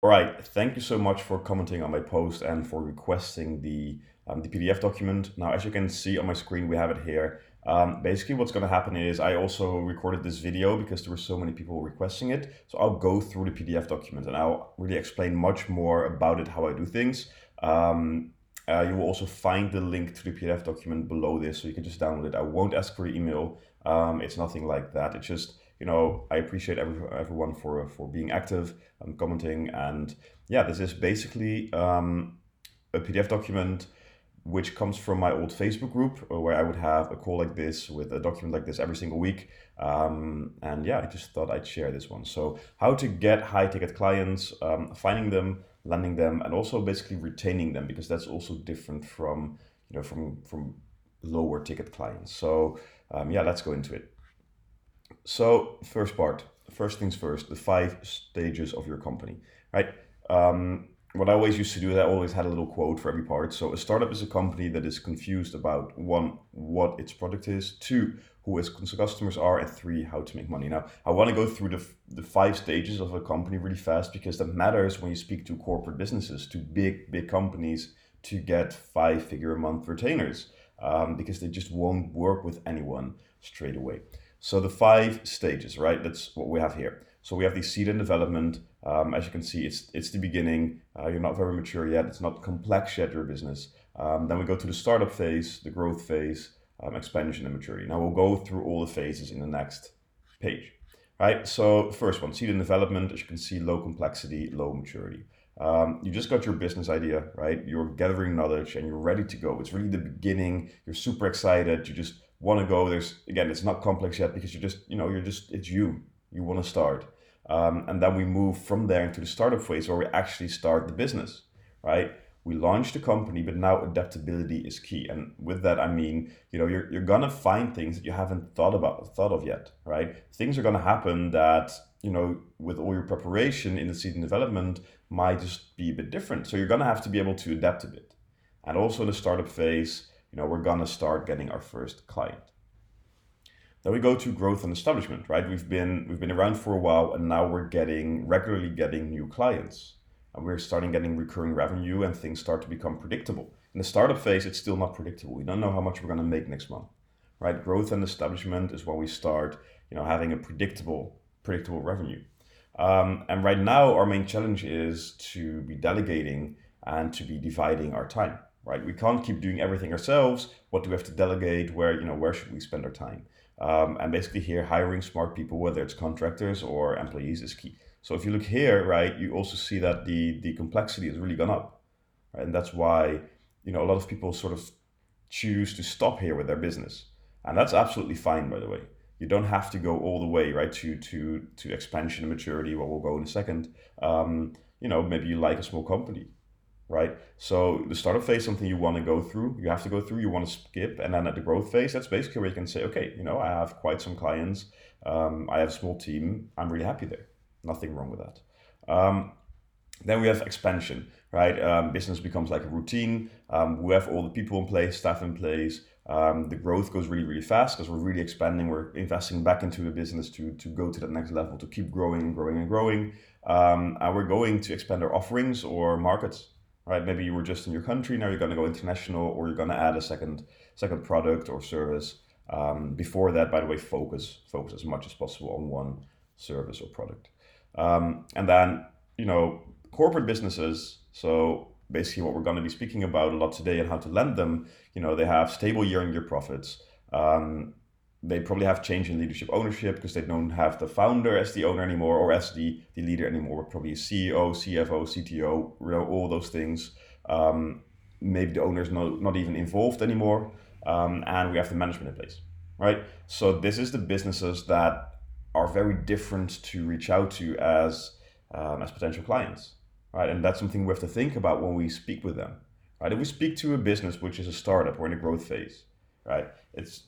All right, thank you so much for commenting on my post and for requesting the PDF document. Now, as you can see on my screen, we have it here. Basically, what's going to happen is I also recorded this video because there were so many people requesting it. So I'll go through the PDF document and I'll really explain much more about it, how I do things. You will also find the link to the PDF document below this, so you can just download it. I won't ask for your email. It's nothing like that. It's just, I appreciate everyone for being active and commenting. And yeah, this is basically a PDF document which comes from my old Facebook group where I would have a call like this with a document like this every single week. And yeah, I just thought I'd share this one. So how to get high ticket clients, finding them, landing them, and also basically retaining them, because that's also different from, from lower ticket clients. So yeah, let's go into it. So first things first, the 5 stages of your company, right? What I always used to do is I always had a little quote for every part. So a startup is a company that is confused about one, what its product is, two, who its customers are, and three, how to make money. Now, I want to go through the 5 stages of a company really fast because that matters when you speak to corporate businesses, to big companies, to get 5-figure a month retainers, because they just won't work with anyone straight away. So the 5 stages, right? That's what we have here. So we have the seed and development. As you can see, it's the beginning. You're not very mature yet. It's not complex yet, your business. Then we go to the startup phase, the growth phase, expansion and maturity. Now we'll go through all the phases in the next page, right? So first one, seed and development. As you can see, low complexity, low maturity. You just got your business idea, right? You're gathering knowledge and you're ready to go. It's really the beginning. You're super excited. You just want to go. It's not complex yet because it's you. You want to start. And then we move from there into the startup phase where we actually start the business, right? We launch the company, but now adaptability is key. And with that, I mean, you're gonna find things that you haven't thought of yet, right? Things are gonna happen that, with all your preparation in the seed and development might just be a bit different. So you're gonna have to be able to adapt a bit. And also in the startup phase, we're gonna start getting our first client. Then we go to growth and establishment, right? We've been around for a while, and now we're regularly getting new clients, and we're starting getting recurring revenue, and things start to become predictable. In the startup phase, it's still not predictable. We don't know how much we're going to make next month, right? Growth and establishment is when we start, having a predictable revenue. And right now, our main challenge is to be delegating and to be dividing our time, right? We can't keep doing everything ourselves. What do we have to delegate? Where should we spend our time? And basically here, hiring smart people, whether it's contractors or employees, is key. So if you look here, right, you also see that the complexity has really gone up, right? And that's why, a lot of people sort of choose to stop here with their business. And that's absolutely fine, by the way. You don't have to go all the way, right, to expansion and maturity, where we'll go in a second. Maybe you like a small company, right? So the startup phase is something you want to go through. You have to go through. You want to skip, and then at the growth phase, that's basically where you can say, okay, I have quite some clients. I have a small team. I'm really happy there. Nothing wrong with that. Then we have expansion, right? Business becomes like a routine. We have all the people in place, staff in place. The growth goes really, really fast because we're really expanding. We're investing back into the business to go to that next level, to keep growing and growing and growing. And we're going to expand our offerings or markets, right? Maybe you were just in your country, now you're going to go international, or you're going to add a second product or service. Before that, by the way, focus as much as possible on one service or product. And then, corporate businesses. So basically, what we're going to be speaking about a lot today and how to lend them. They have stable year-on-year profits. They probably have change in leadership ownership because they don't have the founder as the owner anymore or as the leader anymore. Probably a CEO, CFO, CTO, all those things. Maybe the owner's not even involved anymore. And we have the management in place, right? So this is the businesses that are very different to reach out to as potential clients, right? And that's something we have to think about when we speak with them, right? If we speak to a business which is a startup or in a growth phase, right?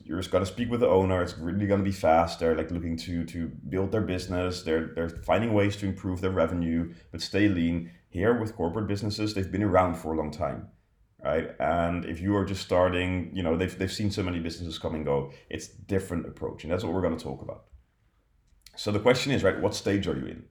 You're just gonna speak with the owner. It's really gonna be fast. They're like looking to build their business. They're finding ways to improve their revenue, but stay lean. Here with corporate businesses, they've been around for a long time, right? And if you are just starting, they've seen so many businesses come and go. It's different approach, and that's what we're gonna talk about. So the question is, right, what stage are you in?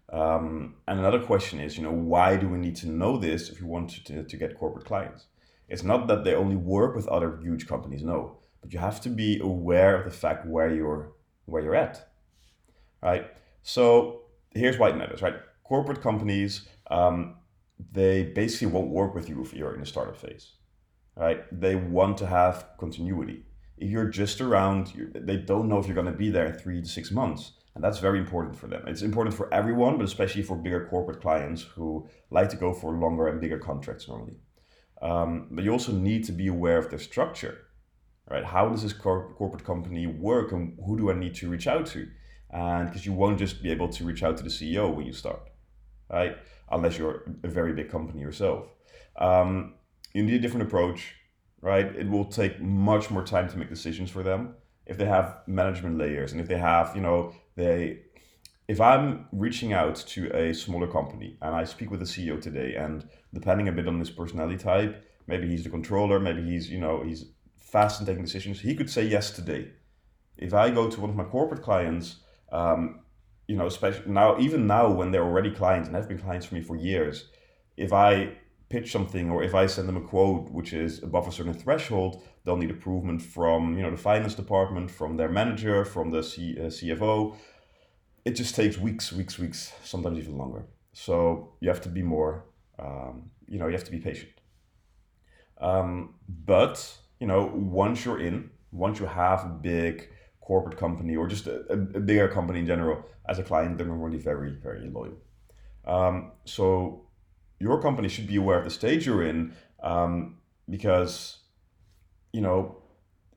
And another question is, why do we need to know this if we want to get corporate clients? It's not that they only work with other huge companies, no, but you have to be aware of the fact where you're at, right? So here's why it matters, right? Corporate companies, they basically won't work with you if you're in the startup phase, right? They want to have continuity. If you're just around, they don't know if you're going to be there in 3 to 6 months. And that's very important for them. It's important for everyone, but especially for bigger corporate clients who like to go for longer and bigger contracts normally. But you also need to be aware of their structure, right? How does this corporate company work and who do I need to reach out to? And because you won't just be able to reach out to the CEO when you start, right? Unless you're a very big company yourself. You need a different approach, right? It will take much more time to make decisions for them if they have management layers and if they have, they. If I'm reaching out to a smaller company and I speak with the CEO today, and depending a bit on his personality type, maybe he's the controller, maybe he's fast in taking decisions. He could say yes today. If I go to one of my corporate clients, especially now, even now when they're already clients and have been clients for me for years, if I pitch something or if I send them a quote which is above a certain threshold, they'll need approval from the finance department, from their manager, from the CFO. It just takes weeks, weeks, weeks, sometimes even longer. So you have to be more, you have to be patient. But once you're in, once you have a big corporate company or just a bigger company in general as a client, they're normally very, very loyal. So your company should be aware of the stage you're in, because you know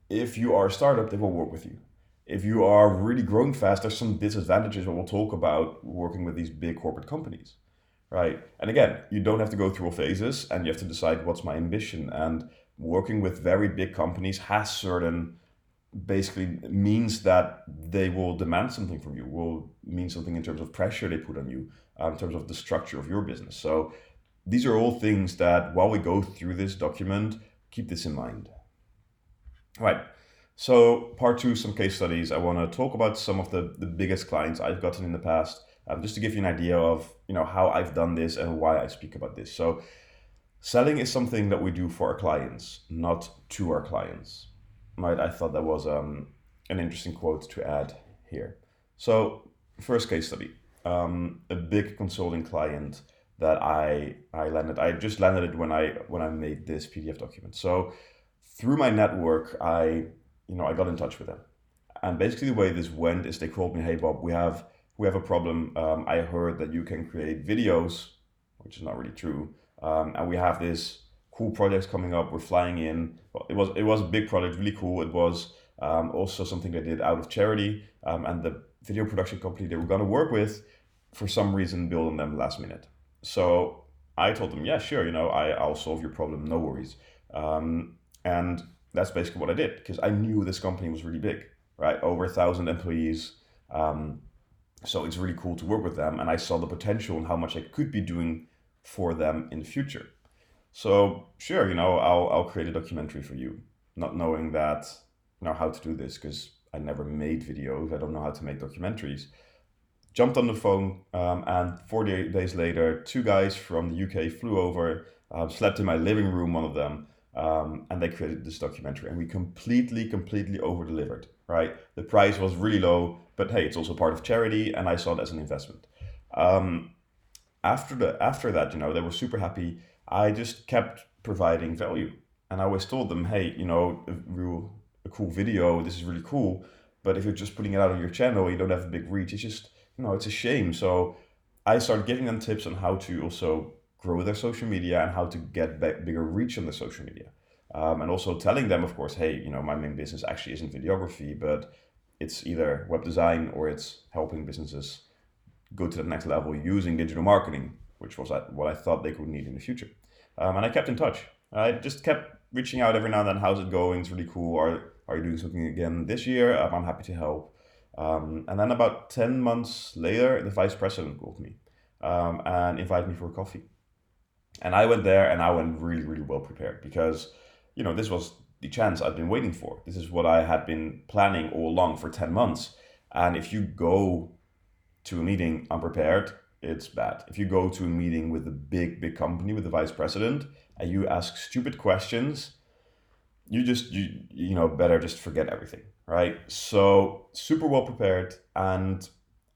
if you are a startup, they will work with you. If you are really growing fast, there's some disadvantages that we'll talk about working with these big corporate companies, right? And again, you don't have to go through all phases, and you have to decide what's my ambition. And working with very big companies has certain basically means that they will demand something from you, will mean something in terms of pressure they put on you, in terms of the structure of your business. So these are all things that while we go through this document, keep this in mind. Right. So part two, some case studies. I want to talk about some of the biggest clients I've gotten in the past, just to give you an idea of how I've done this and why I speak about this. So selling is something that we do for our clients, not to our clients. Right? I thought that was an interesting quote to add here. So first case study, a big consulting client that I landed. I just landed it when I made this PDF document. So through my network, I got in touch with them, and basically the way this went is they called me, "Hey Bob, we have a problem. I heard that you can create videos, which is not really true, and we have this cool projects coming up. We're flying in. Well, it was a big project, really cool. It was also something they did out of charity, and the video production company they were gonna work with, for some reason, bailed on them last minute. So I told them, yeah, sure, I'll solve your problem, no worries. And that's basically what I did because I knew this company was really big, right? Over 1,000 employees. So it's really cool to work with them, and I saw the potential and how much I could be doing for them in the future. So sure, I'll create a documentary for you, not knowing that how to do this because I never made videos. I don't know how to make documentaries. Jumped on the phone, and 48 days later, two guys from the UK flew over, slept in my living room, one of them, and they created this documentary, and we completely over delivered. Right, the price was really low, but hey, it's also part of charity, and I saw it as an investment. Um, after that, they were super happy. I just kept providing value, and I always told them, hey, a cool video. This is really cool, but if you're just putting it out on your channel, you don't have a big reach. It's just it's a shame. So I started giving them tips on how to also grow their social media and how to get bigger reach on their social media. And also telling them, of course, hey, my main business actually isn't videography, but it's either web design or it's helping businesses go to the next level using digital marketing, which was what I thought they could need in the future. And I kept in touch. I just kept reaching out every now and then. How's it going? It's really cool. Are you doing something again this year? I'm happy to help. And then about 10 months later, the vice president called me, and invited me for a coffee. And I went there and I went really, really well prepared because, this was the chance I'd been waiting for. This is what I had been planning all along for 10 months. And if you go to a meeting unprepared, it's bad. If you go to a meeting with a big company with the vice president and you ask stupid questions, you better just forget everything, right? So super well prepared, and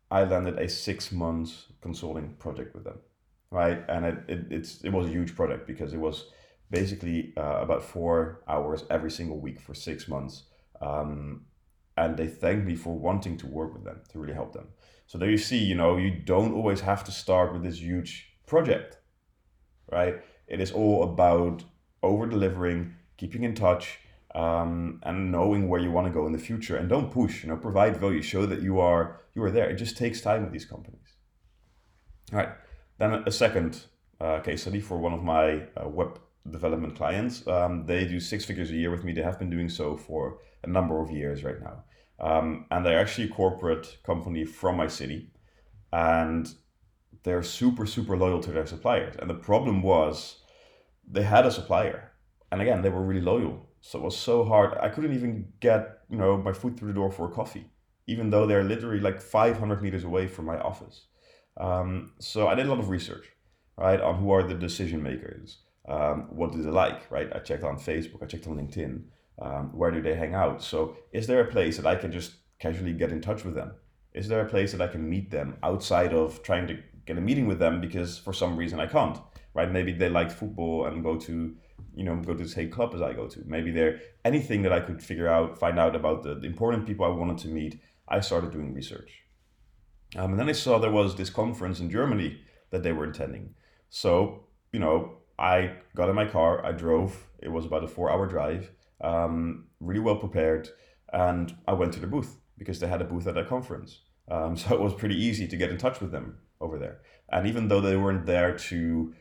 I landed a 6 months consulting project with them, right? And it was a huge project because it was basically about 4 hours every single week for 6 months. Um, and they thanked me for wanting to work with them to really help them. So there you see, you don't always have to start with this huge project, right? It is all about over delivering, keeping in touch, and knowing where you want to go in the future. And don't push, provide value, show that you are there. It just takes time with these companies. All right. Then a second case study for one of my web development clients. They do 6 figures a year with me. They have been doing so for a number of years right now. And they're actually a corporate company from my city. And they're super, super loyal to their suppliers. And the problem was they had a supplier. And again, they were really loyal. So it was so hard. I couldn't even get, my foot through the door for a coffee, even though they're literally like 500 meters away from my office. So I did a lot of research, right, on who are the decision makers, what do they like, right? I checked on Facebook, I checked on LinkedIn, where do they hang out? So is there a place that I can just casually get in touch with them? Is there a place that I can meet them outside of trying to get a meeting with them because for some reason I can't, right? Maybe they like football and go to the same club as I go to. Maybe they're anything that I could find out about the important people I wanted to meet. I started doing research. And then I saw there was this conference in Germany that they were attending. So, I got in my car, I drove. It was about a 4 hour drive, really well prepared. And I went to the booth because they had a booth at that conference. So it was pretty easy to get in touch with them over there. And even though they weren't there to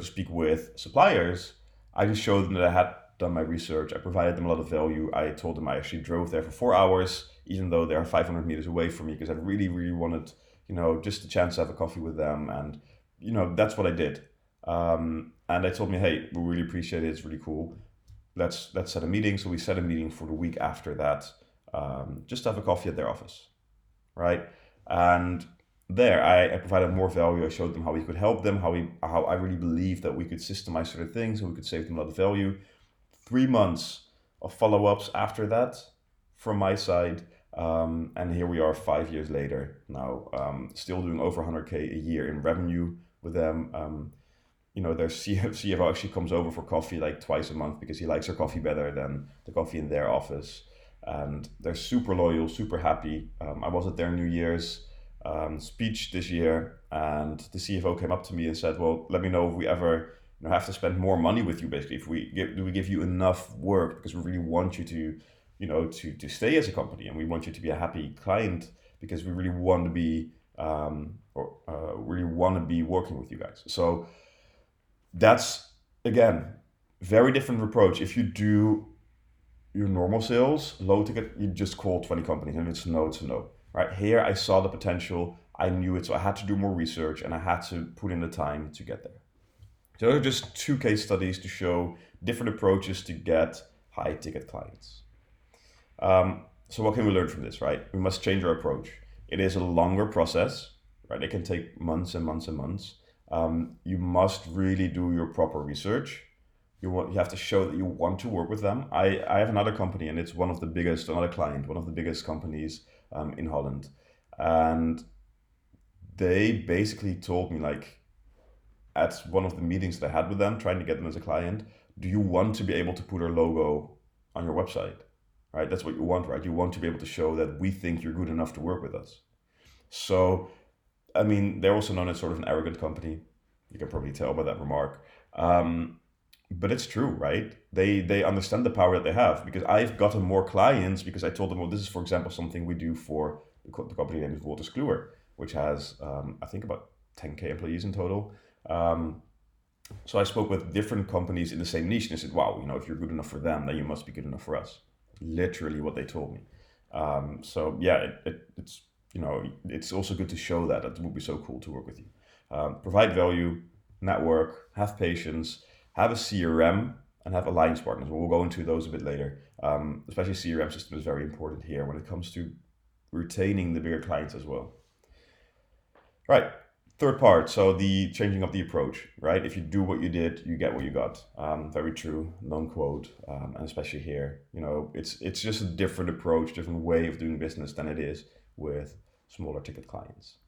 speak with suppliers, I just showed them that I had done my research. I provided them a lot of value. I told them I actually drove there for 4 hours, even though they're 500 meters away from me, because I really, really wanted, just a chance to have a coffee with them. And, that's what I did. And they told me, hey, we really appreciate it. It's really cool. Let's set a meeting. So we set a meeting for the week after that, just to have a coffee at their office, right? And there I provided more value. I showed them how we could help them, how I really believed that we could systemize certain things and we could save them a lot of value. 3 months of follow-ups after that from my side. And here we are 5 years later now, still doing over 100K a year in revenue with them. Their CFO actually comes over for coffee like twice a month because he likes our coffee better than the coffee in their office. And they're super loyal, super happy. I was at their New Year's speech this year, and the CFO came up to me and said, "Well, let me know if we ever have to spend more money with you. Basically, do we give you enough work because we really want you to, to stay as a company, and we want you to be a happy client because we really want to be really want to be working with you guys." So that's again very different approach. If you do your normal sales, low ticket, you just call 20 companies, and if it's no, it's a no. Right here, I saw the potential. I knew it, so I had to do more research, and I had to put in the time to get there. So those are just 2 case studies to show different approaches to get high ticket clients. So what can we learn from this, right? We must change our approach. It is a longer process, right? It can take months and months and months. You must really do your proper research. You have to show that you want to work with them. I have another company, and it's another client, one of the biggest companies in Holland. And they basically told me, like, at one of the meetings that I had with them, trying to get them as a client, do you want to be able to put our logo on your website? Right? That's what you want, right? You want to be able to show that we think you're good enough to work with us. So, I mean, they're also known as sort of an arrogant company. You can probably tell by that remark. But it's true, right? They understand the power that they have, because I've gotten more clients because I told them, well, this is, for example, something we do for the company name is Wolters Kluwer, which has, I think, about 10K employees in total. So I spoke with different companies in the same niche, and I said, wow, if you're good enough for them, then you must be good enough for us. Literally what they told me. So yeah, it's also good to show that it would be so cool to work with you. Provide value, network, have patience, have a CRM, and have alliance partners. We'll go into those a bit later. Especially CRM system is very important here when it comes to retaining the bigger clients as well. Right. Third part, so the changing of the approach, right? If you do what you did, you get what you got. Very true, non-quote, and especially here, it's just a different approach, different way of doing business than it is with smaller ticket clients.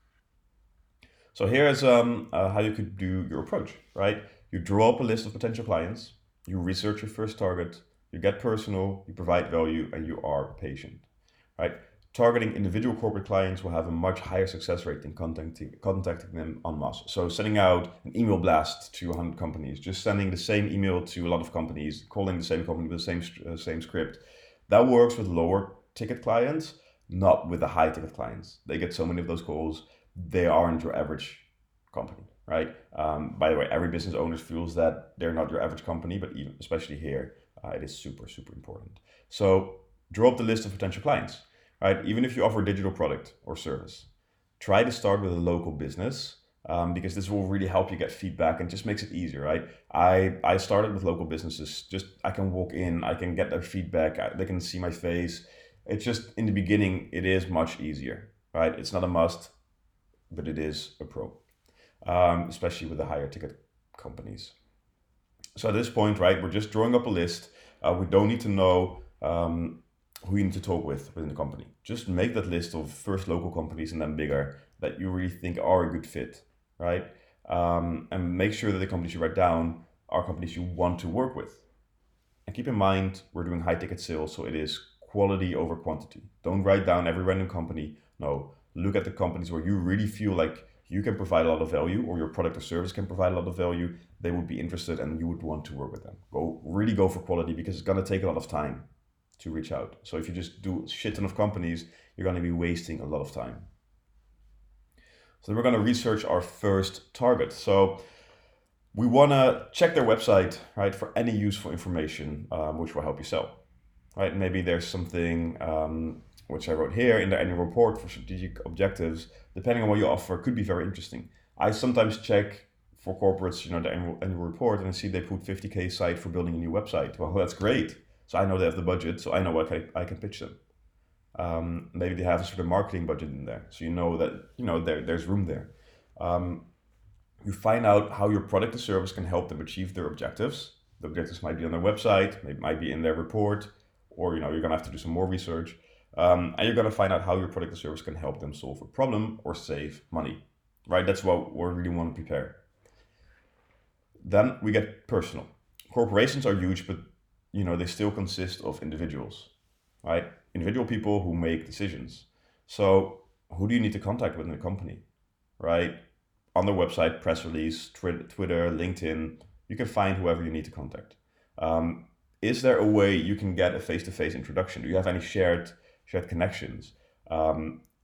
So here's how you could do your approach, right? You draw up a list of potential clients, you research your first target, you get personal, you provide value, and you are patient, right? Targeting individual corporate clients will have a much higher success rate than contacting them en masse. So sending out an email blast to 100 companies, just sending the same email to a lot of companies, calling the same company with the same script, that works with lower ticket clients, not with the high ticket clients. They get so many of those calls, they aren't your average company, right? By the way, every business owner feels that they're not your average company, but even especially here, it is super, super important. So draw up the list of potential clients, right? Even if you offer a digital product or service, try to start with a local business, because this will really help you get feedback and just makes it easier, right? I started with local businesses. Just I can walk in, I can get their feedback, they can see my face. It's just in the beginning, it is much easier, right? It's not a must, but it is a pro, especially with the higher ticket companies. So at this point, right, we're just drawing up a list. We don't need to know who you need to talk with within the company. Just make that list of first local companies and then bigger that you really think are a good fit, right? And make sure that the companies you write down are companies you want to work with. And keep in mind, we're doing high ticket sales, so it is quality over quantity. Don't write down every random company. No, look at the companies where you really feel like you can provide a lot of value, or your product or service can provide a lot of value. They would be interested and you would want to work with them. Really go for quality, because it's going to take a lot of time to reach out. So if you just do a shit ton of companies, you're going to be wasting a lot of time. So then we're going to research our first target. So we want to check their website, right, for any useful information, which will help you sell, right? Maybe there's something which I wrote here in the annual report for strategic objectives. Depending on what you offer, could be very interesting. I sometimes check for corporates, the annual report, and I see they put 50K aside for building a new website. Well, that's great. So I know they have the budget, so I know what I can pitch them. Maybe they have a sort of marketing budget in there, so you know that there's room there. You find out how your product or service can help them achieve their objectives. The objectives might be on their website, it might be in their report, or you're going to have to do some more research. And you're going to find out how your product or service can help them solve a problem or save money, right? That's what we really want to prepare. Then we get personal. Corporations are huge, but they still consist of individuals, right? Individual people who make decisions. So who do you need to contact within the company, right? On their website, press release, Twitter, LinkedIn, you can find whoever you need to contact. Is there a way you can get a face-to-face introduction? Do you have any shared connections?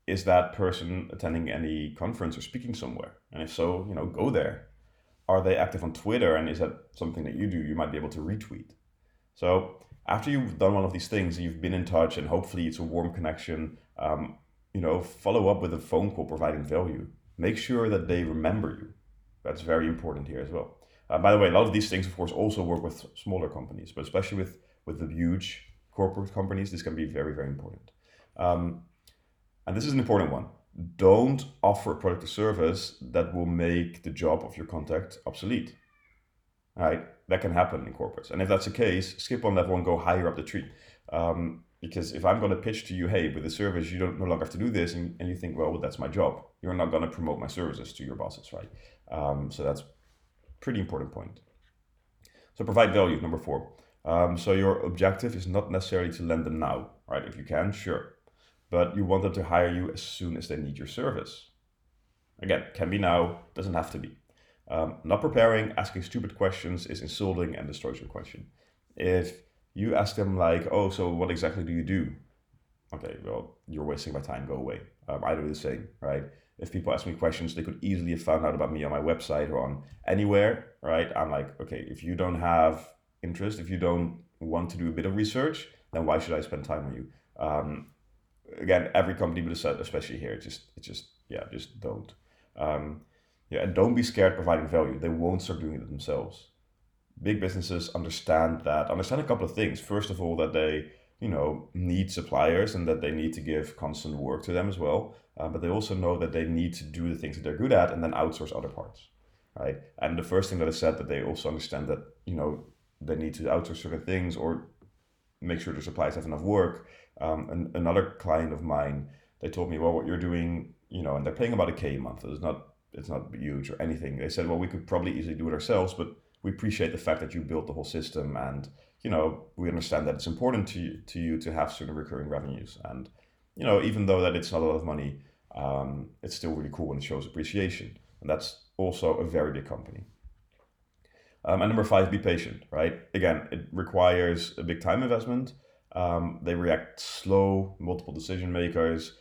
Is that person attending any conference or speaking somewhere? And if so, go there. Are they active on Twitter? And is that something that you do? You might be able to retweet. So after you've done one of these things, you've been in touch, and hopefully it's a warm connection, follow up with a phone call providing value. Make sure that they remember you. That's very important here as well. By the way, a lot of these things, of course, also work with smaller companies, but especially with the huge corporate companies, this can be very, very important. And this is an important one. Don't offer a product or service that will make the job of your contact obsolete. All right, that can happen in corporates. And if that's the case, skip on level and go higher up the tree. Because if I'm going to pitch to you, hey, with the service, you don't no longer have to do this, and you think, well, that's my job. You're not going to promote my services to your bosses, right? So that's a pretty important point. So provide value, number 4. So your objective is not necessarily to lend them now, right? If you can, sure. But you want them to hire you as soon as they need your service. Again, can be now, doesn't have to be. Not preparing, asking stupid questions is insulting and destroys your question. If you ask them like, oh, so what exactly do you do? Okay, well, you're wasting my time, go away. I do the same, right? If people ask me questions, they could easily have found out about me on my website or on anywhere, right? I'm like, okay, if you don't have interest, if you don't want to do a bit of research, then why should I spend time on you? Again, every company, but especially here, just don't. And don't be scared providing value. They won't start doing it themselves. Big businesses understand a couple of things. First of all, that they need suppliers and that they need to give constant work to them as well. But they also know that they need to do the things that they're good at and then outsource other parts, right? And the first thing that I said, that they also understand that, they need to outsource certain things or make sure their suppliers have enough work. And another client of mine, they told me, well, what you're doing, and they're paying about a K a month. It's not huge or anything. They said, well, we could probably easily do it ourselves, but we appreciate the fact that you built the whole system, and we understand that it's important to you to have certain recurring revenues. And even though that it's not a lot of money, it's still really cool when it shows appreciation. And that's also a very big company. And number five, be patient, right? Again, it requires a big time investment. They react slow, multiple decision makers.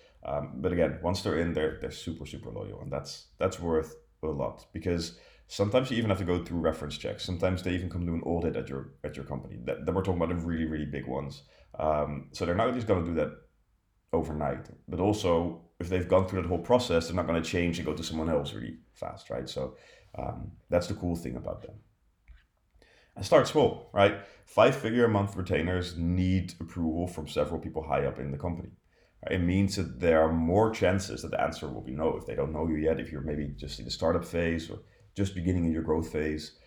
But again, once they're in, they're super, super loyal. And that's worth a lot, because sometimes you even have to go through reference checks. Sometimes they even come do an audit at your company. That we're talking about the really, really big ones. So they're not just going to do that overnight. But also, if they've gone through that whole process, they're not going to change and go to someone else really fast, right? So that's the cool thing about them. And start small, right? 5-figure a month retainers need approval from several people high up in the company. It means that there are more chances that the answer will be no if they don't know you yet, if you're maybe just in the startup phase or just beginning in your growth phase.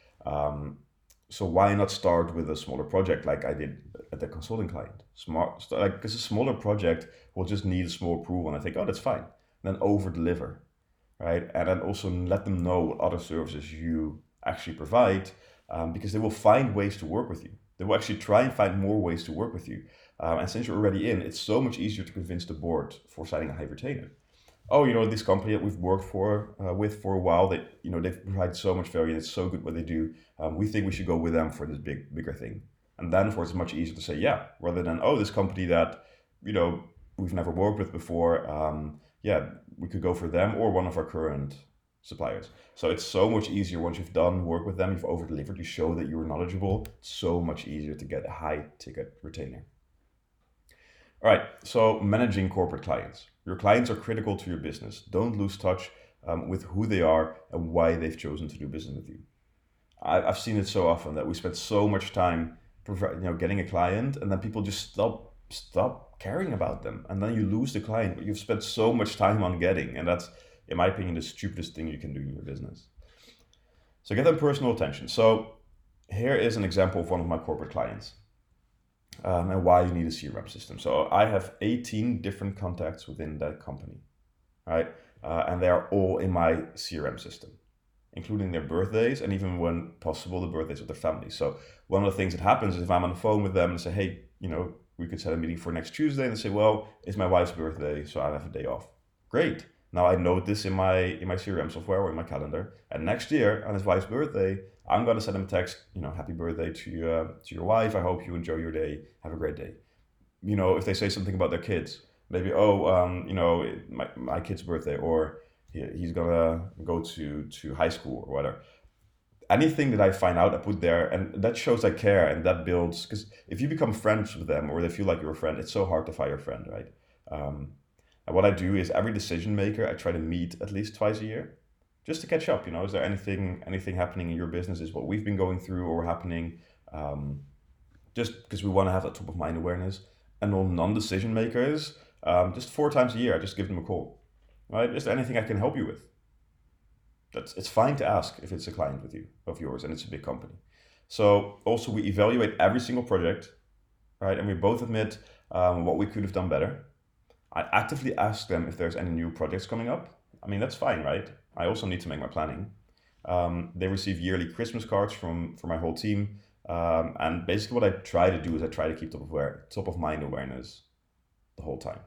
So why not start with a smaller project like I did at the consulting client? Because a smaller project will just need a small approval, and I think, oh, that's fine. And then over deliver, right? And then also let them know what other services you actually provide, because they will find ways to work with you. They will actually try and find more ways to work with you. And since you're already in, it's so much easier to convince the board for signing a high retainer. Oh, this company that we've worked with for a while, that they've provided so much value and it's so good what they do. We think we should go with them for this bigger thing. And then, of course, it's much easier to say yeah, rather than, oh, this company that we've never worked with before. Yeah, we could go for them or one of our current suppliers. So it's so much easier once you've done work with them, you've over delivered, you show that you're knowledgeable. It's so much easier to get a high ticket retainer. All right, so managing corporate clients. Your clients are critical to your business. Don't lose touch with who they are and why they've chosen to do business with you. I've seen it so often that we spend so much time, getting a client, and then people just stop caring about them, and then you lose the client you've spent so much time on getting, and that's, in my opinion, the stupidest thing you can do in your business. So get them personal attention. So here is an example of one of my corporate clients. And why you need a CRM system. So I have 18 different contacts within that company, right? And they are all in my CRM system, including their birthdays and even when possible, the birthdays of their family. So one of the things that happens is if I'm on the phone with them and say, hey, we could set a meeting for next Tuesday, and they say, well, it's my wife's birthday, so I have a day off. Great. Now I note this in my CRM software or in my calendar, and next year on his wife's birthday, I'm gonna send him a text. Happy birthday to your wife. I hope you enjoy your day. Have a great day. If they say something about their kids, maybe, my kid's birthday, or he's gonna go to high school or whatever. Anything that I find out, I put there, and that shows I care, and that builds. Because if you become friends with them, or they feel like you're a friend, it's so hard to fire a friend, right? And what I do is every decision maker, I try to meet at least twice a year, just to catch up. Is there anything happening in your business? Is what we've been going through or happening? Just because we want to have that top of mind awareness. And all non-decision makers, just 4 times a year, I just give them a call. Right? Is there anything I can help you with? It's fine to ask if it's a client of yours and it's a big company. So also we evaluate every single project, right? And we both admit what we could have done better. I actively ask them if there's any new projects coming up. I mean, that's fine, right? I also need to make my planning. They receive yearly Christmas cards from my whole team. And basically what I try to do is I try to keep top of mind awareness the whole time.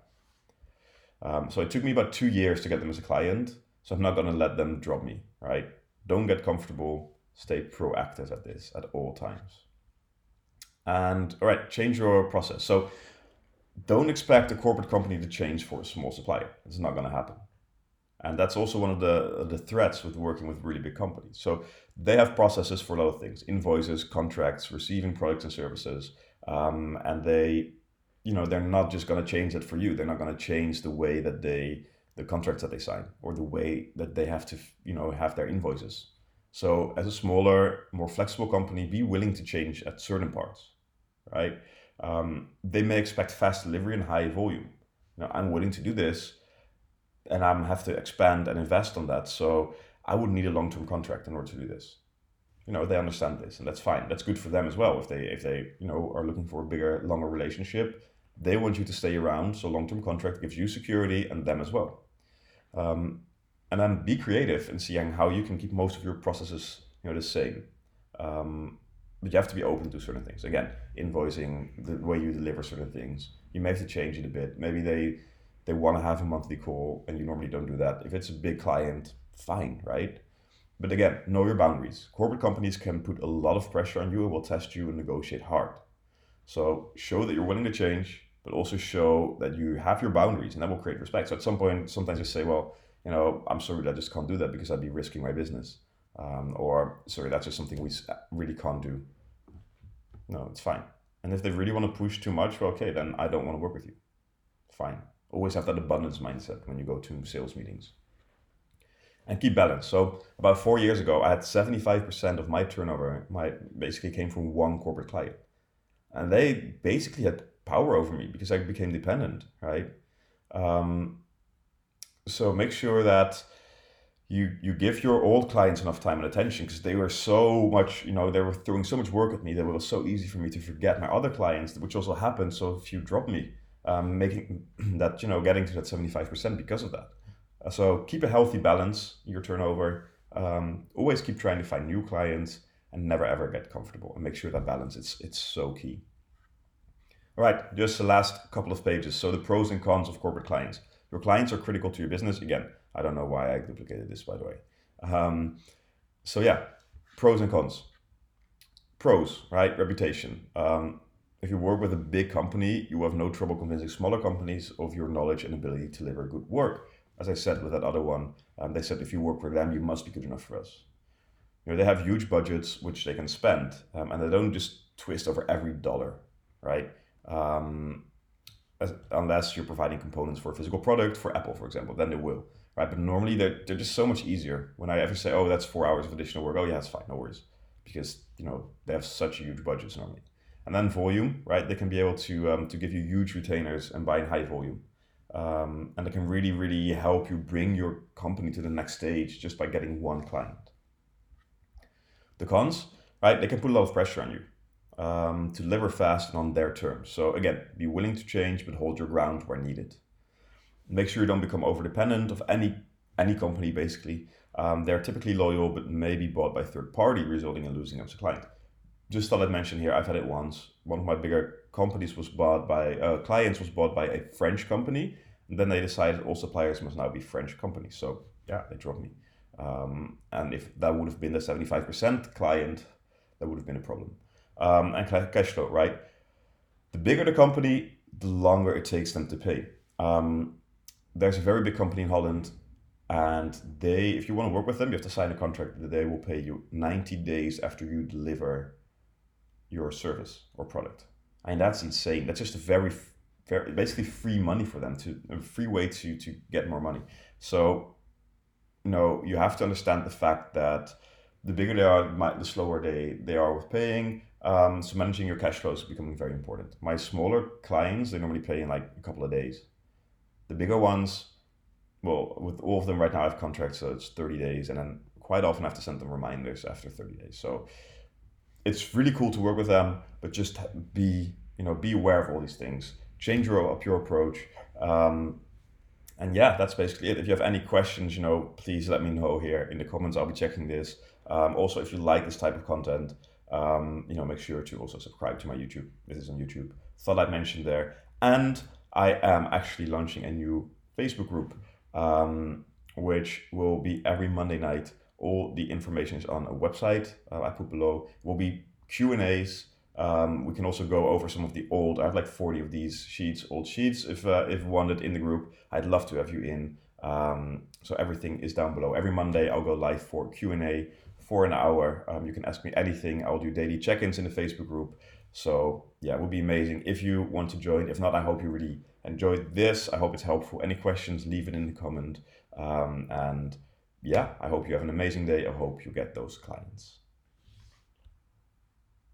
So it took me about 2 years to get them as a client. So I'm not going to let them drop me, right? Don't get comfortable. Stay proactive at this at all times. And all right, change your process. So don't expect a corporate company to change for a small supplier. It's not going to happen. And that's also one of the threats with working with really big companies. So they have processes for a lot of things: invoices, contracts, receiving products and services. And they're not just going to change that for you. They're not going to change the way that the contracts that they sign, or the way that they have to, have their invoices. So as a smaller, more flexible company, be willing to change at certain parts, right? They may expect fast delivery and high volume. I'm willing to do this, and I'm have to expand and invest on that. So I would need a long-term contract in order to do this. They understand this, and that's fine. That's good for them as well. If they are looking for a bigger, longer relationship, they want you to stay around. So long-term contract gives you security and them as well. Um, and then be creative in seeing how you can keep most of your processes the same. But you have to be open to certain things. Again, invoicing, the way you deliver certain things, you may have to change it a bit. Maybe they want to have a monthly call and you normally don't do that. If it's a big client, fine, right? But again, know your boundaries. Corporate companies can put a lot of pressure on you and will test you and negotiate hard. So show that you're willing to change, but also show that you have your boundaries, and that will create respect. So at some point, sometimes you say, well, I'm sorry, I just can't do that because I'd be risking my business. Or, sorry, that's just something we really can't do. No, it's fine. And if they really want to push too much, well, okay, then I don't want to work with you. Fine. Always have that abundance mindset when you go to sales meetings. And keep balance. So about 4 years ago, I had 75% of my turnover, basically came from one corporate client. And they basically had power over me because I became dependent, right? So make sure that you give your old clients enough time and attention, because they were so much, they were throwing so much work at me that it was so easy for me to forget my other clients, which also happened. So if you drop me, making that, getting to that 75% because of that. So keep a healthy balance, your turnover. Always keep trying to find new clients and never ever get comfortable, and make sure that balance, it's so key. All right, just the last couple of pages. So the pros and cons of corporate clients. Your clients are critical to your business. Again, I don't know why I duplicated this, by the way. So yeah, pros and cons. Pros, right? Reputation. If you work with a big company, you have no trouble convincing smaller companies of your knowledge and ability to deliver good work. As I said with that other one, they said if you work with them, you must be good enough for us. They have huge budgets which they can spend, and they don't just twist over every dollar, right? Unless you're providing components for a physical product, for Apple, for example, then they will, right? But normally they're just so much easier. When I ever say, oh, that's 4 hours of additional work, oh yeah, it's fine, no worries, because they have such huge budgets normally. And then volume, right? They can be able to give you huge retainers and buy in high volume. And they can really, really help you bring your company to the next stage just by getting one client. The cons, right? They can put a lot of pressure on you to deliver fast and on their terms. So again, be willing to change, but hold your ground where needed. Make sure you don't become over dependent of any company, basically. They're typically loyal, but may be bought by third party, resulting in losing as a client. Just thought I'd mention here, I've had it once. One of my bigger companies was bought by, clients was bought by a French company. And then they decided all suppliers must now be French companies. So yeah, they dropped me. And if that would have been the 75% client, that would have been a problem. And cash flow, right? The bigger the company, the longer it takes them to pay. There's a very big company in Holland, and if you want to work with them, you have to sign a contract that they will pay you 90 days after you deliver your service or product. And that's insane. That's just a very basically free money for them, a free way to get more money. So, you have to understand the fact that the bigger they are, the slower they are with paying. So managing your cash flow is becoming very important. My smaller clients, they normally pay in like a couple of days. The bigger ones, well, with all of them right now, I have contracts, so it's 30 days, and then quite often I have to send them reminders after 30 days. So it's really cool to work with them, but just be aware of all these things. Change your approach. And yeah, that's basically it. If you have any questions, please let me know here in the comments. I'll be checking this. Also, if you like this type of content, make sure to also subscribe to my YouTube. This is on YouTube. Thought I'd mention there. And I am actually launching a new Facebook group, which will be every Monday night. All the information is on a website I put below. It will be Q&As. We can also go over some of the I have like 40 of these old sheets. If wanted in the group, I'd love to have you in. So everything is down below. Every Monday I'll go live for Q&A for an hour. You can ask me anything. I'll do daily check-ins in the Facebook group. So yeah, it would be amazing if you want to join. If not, I hope you really enjoyed this. I hope it's helpful. Any questions, leave it in the comment. And yeah, I hope you have an amazing day. I hope you get those clients.